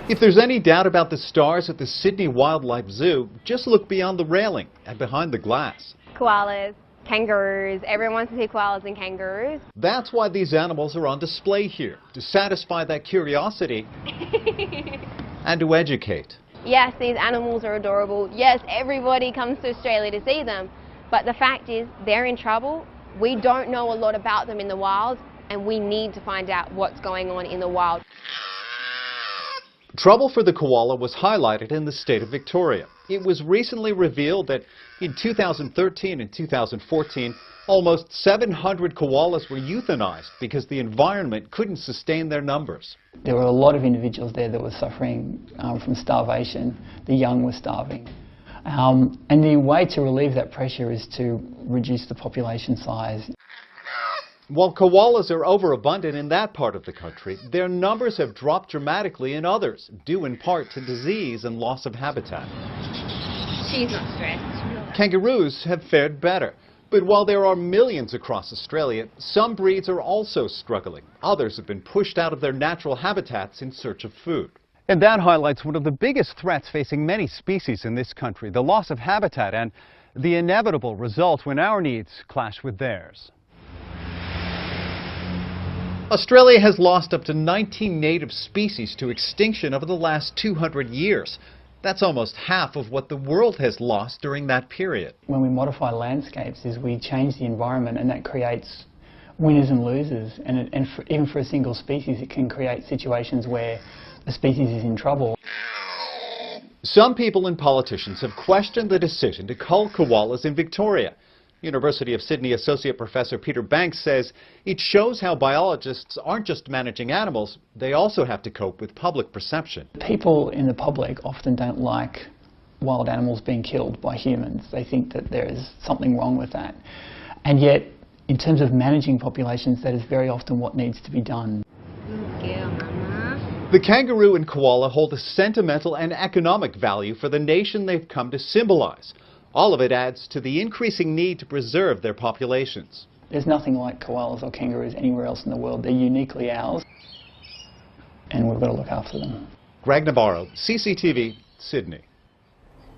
If there's any doubt about the stars at the Sydney Wildlife Zoo, just look beyond the railing and behind the glass. Koalas, kangaroos, everyone wants to see koalas and kangaroos. That's why these animals are on display here, to satisfy that curiosity and to educate. Yes, these animals are adorable. Yes, everybody comes to Australia to see them. But the fact is, they're in trouble. We don't know a lot about them in the wild, and we need to find out what's going on in the wild. Trouble for the koala was highlighted in the state of Victoria. It was recently revealed that in 2013 and 2014, almost 700 koalas were euthanized because the environment couldn't sustain their numbers. There were a lot of individuals there that were suffering from starvation. The young were starving. And the way to relieve that pressure is to reduce the population size. While koalas are overabundant in that part of the country, their numbers have dropped dramatically in others, due in part to disease and loss of habitat. She's not stressed. Kangaroos have fared better. But while there are millions across Australia, some breeds are also struggling. Others have been pushed out of their natural habitats in search of food. And that highlights one of the biggest threats facing many species in this country, the loss of habitat and the inevitable result when our needs clash with theirs. Australia has lost up to 19 native species to extinction over the last 200 years. That's almost half of what the world has lost during that period. When we modify landscapes, is we change the environment, and that creates winners and losers. And even for a single species, it can create situations where a species is in trouble. Some people and politicians have questioned the decision to cull koalas in Victoria. University of Sydney Associate Professor Peter Banks says it shows how biologists aren't just managing animals, they also have to cope with public perception. People in the public often don't like wild animals being killed by humans. They think that there is something wrong with that. And yet, in terms of managing populations, that is very often what needs to be done. The kangaroo and koala hold a sentimental and economic value for the nation they've come to symbolize. All of it adds to the increasing need to preserve their populations. There's nothing like koalas or kangaroos anywhere else in the world. They're uniquely ours, and we've got to look after them. Greg Navarro, CCTV, Sydney.